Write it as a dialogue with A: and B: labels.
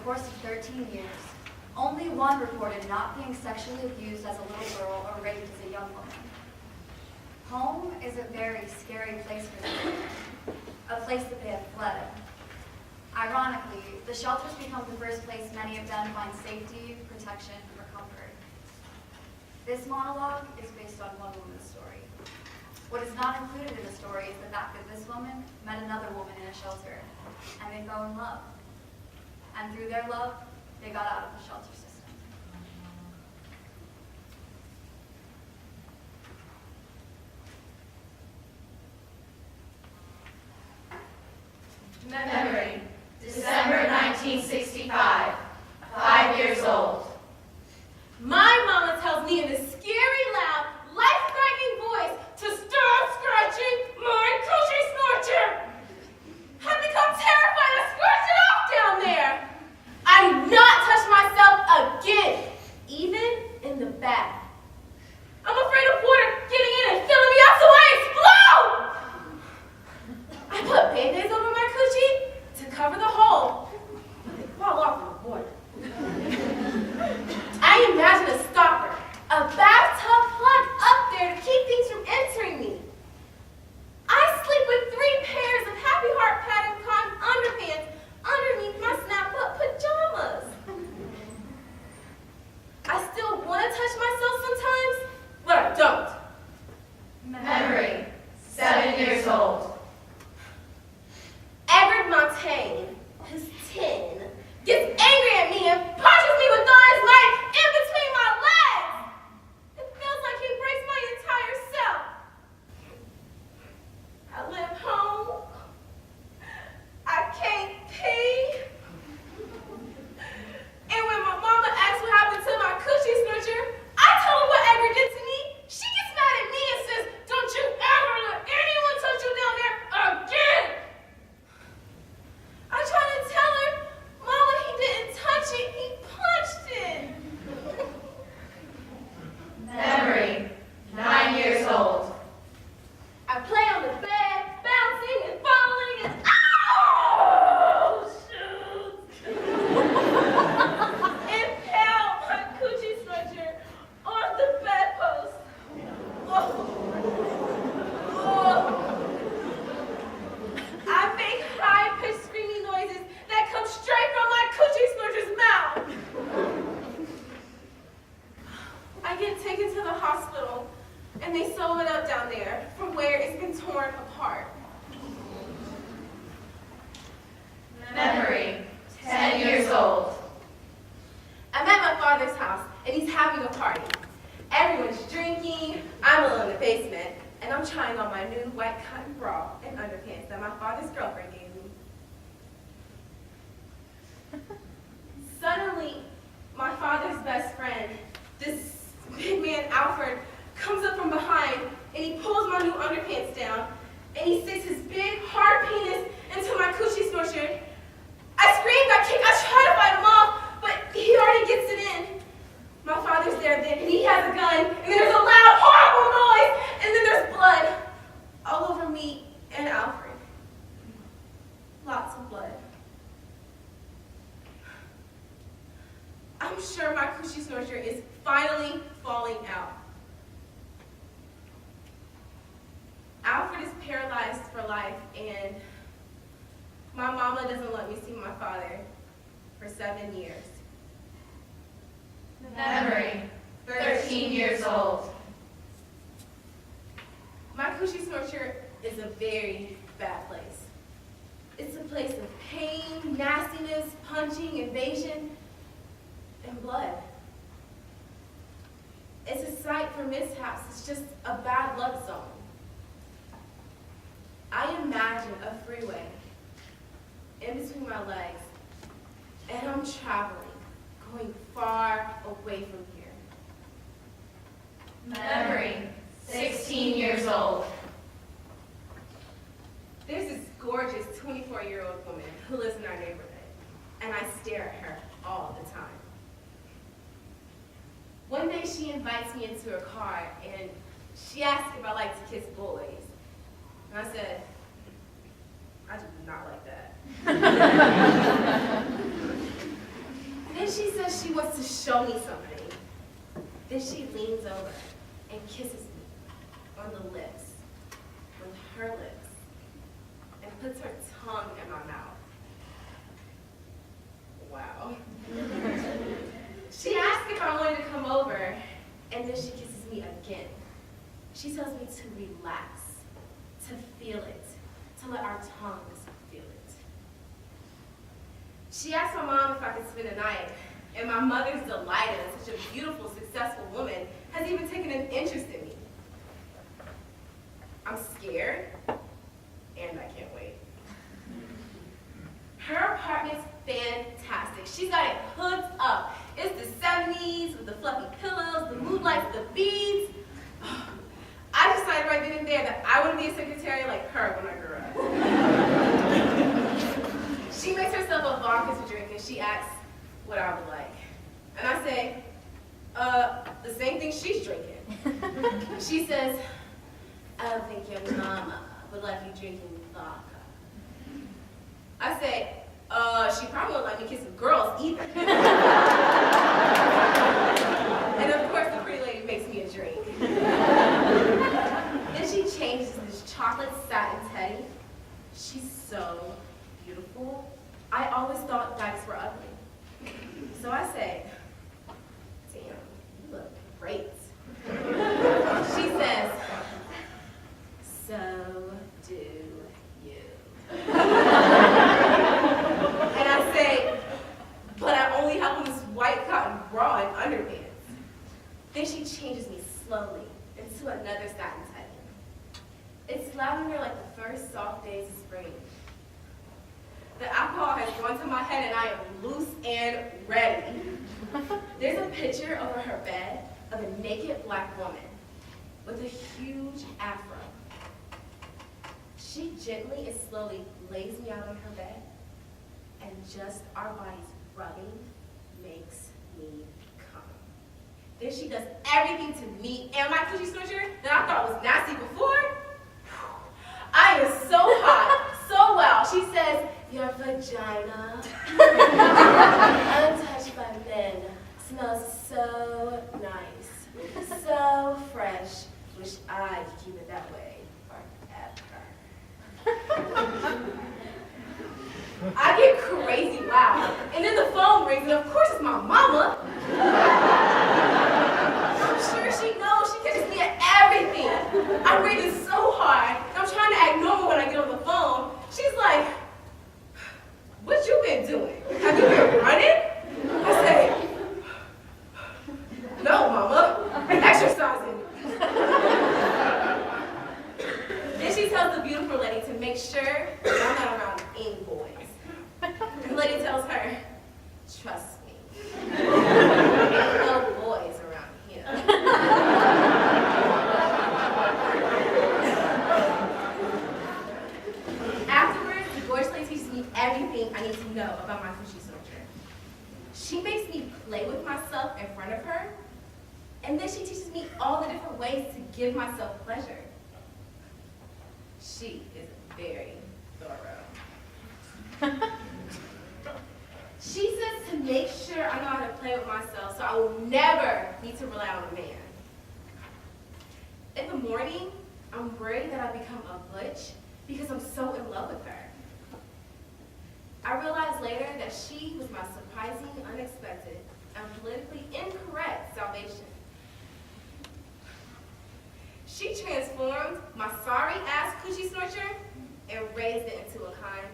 A: course of 13 years, only one reported not being sexually abused as a little girl or raped as a young woman. Home is a very scary place for these women, a place that they have fled. Ironically, the shelters become the first place many of them find safety, protection, or comfort. This monologue is based on one woman's story. What is not included in the story is the fact that this woman met another woman in a shelter, and they fell in love. And through their love, they got out of the shelter system.
B: Memory, December 1965, 5 years old.
C: My mama tells me in a scary, loud, life-threatening voice to stop scratching my coochie snorcher. I've become terrified of scratching off down there. I do not touch myself again, even in the bath. I'm afraid of water getting in and filling me up so I explode. I put Band-Aids over my coochie to cover the hole, but they fall off in the water. I imagine a stopper, a bathtub plug up there to keep things from entering me. I sleep with 3 pairs of Happy Heart pattern cotton underpants underneath my snap-up pajamas. I still want to touch myself sometimes, but I don't.
B: Memory, 7 years old.
C: Everett Montaigne, who's 10, gets angry at me and punches me with all his might in between my legs. It feels like he breaks my entire self. I live home. I can't pee. And when my mama asks what happened to my coochie snitcher, I tell her what Edgar did to me. She gets mad at me and says, "Don't you ever let anyone touch you down there again." I try to tell her, "Mama, he didn't touch it, he punched it."
B: Memory, 9 years old.
C: I play on the bed, bouncing and falling and oh shoot! Impale my coochie snatcher on the bedpost. Oh. I make high-pitched screaming noises that come straight from my coochie snatcher's mouth. I get taken to the hospital, and they sew it up down there from where it's been torn apart.
B: Memory, 10 years old.
C: I'm at my father's house, and he's having a party. Everyone's drinking, I'm alone in the basement, and I'm trying on my new white cotton bra and underpants that my father's girlfriend gave me. Suddenly, my father's best friend, this big man Alfred, comes up from behind, and he pulls my new underpants down, and he sticks his big, hard penis into my coochie snorcher. I screamed, I kicked, I tried to fight him off, but he already gets it in. My father's there then, and he has a gun, and then there's a loud, horrible noise, and then there's blood all over me and Alfred. Lots of blood. I'm sure my coochie snorcher is finally falling out. Alfred is paralyzed for life, and my mama doesn't let me see my father for 7 years.
B: Memory, 13 years old.
C: My coochie snorcher is a very bad place. It's a place of pain, nastiness, punching, invasion, and blood. It's a site for mishaps. It's just a bad luck zone. I imagine a freeway in between my legs, and I'm traveling, going far away from here.
B: Memory, 16 years old.
C: There's this gorgeous 24-year-old woman who lives in our neighborhood, and I stare at her all the time. One day she invites me into her car, and she asked if I like to kiss boys. And I said, I do not like that. Then she says she wants to show me something. Then she leans over and kisses me on the lips with her lips and puts her tongue in my mouth. Wow. She asked if I wanted to come over, and then she kisses me again. She tells me to relax, to feel it, to let our tongues feel it. She asked my mom if I could spend the night, and my mother's delighted that such a beautiful, successful woman has even taken an interest in me. I'm scared, and I can't wait. Her apartment's fantastic. She's got it hooked up. It's the 70s with the fluffy pillows, the mood lights, the beads. I decided right then and there that I would be a secretary like her when I grew up. She makes herself a vodka to drink and she asks what I would like. And I say, the same thing she's drinking. She says, I don't think your mama would like you drinking vodka. I say, she probably won't let me kiss some girls either. And of course, the pretty lady makes me a drink. Then she changes to this chocolate satin teddy. She's so beautiful. I always thought dykes were ugly. So I say, damn, you look great. She says, so do you. And I say, but I only have on this white cotton bra and underpants. Then she changes me slowly into another satin teddy. It's lavender like the first soft days of spring. The alcohol has gone to my head and I am loose and ready. There's a picture over her bed of a naked black woman with a huge afro. She gently and slowly lays me out on her bed, and just our bodies rubbing makes me come. Then she does everything to me and my coochie snorcher that I thought was nasty before. I am so hot, so well. She says, your vagina, untouched by men, smells so nice, so fresh. Wish I could keep it that way forever. I get crazy loud, and then the phone rings, and of course it's my mama. I'm sure she knows. She catches me at everything. I'm breathing so hard, and I'm trying to act normal when I get on the phone. She's like, what you been doing? Have you been running? I say, no, mama, exercising. Then she tells the beautiful lady to make sure I'm not around any boys. The lady tells her, trust me, ain't no boys around here. Afterwards, the gorgeous lady teaches me everything I need to know about my coochie snorcher. She makes me play with myself in front of her, and then she teaches me all the different ways to give myself pleasure. She is very thorough. She says to make sure I know how to play with myself so I will never need to rely on a man. In the morning, I'm worried that I'll become a butch because I'm so in love with her. I realized later that she was my surprising, unexpected, and politically incorrect salvation. She transformed my sorry-ass coochie snorcher and raised it into a kind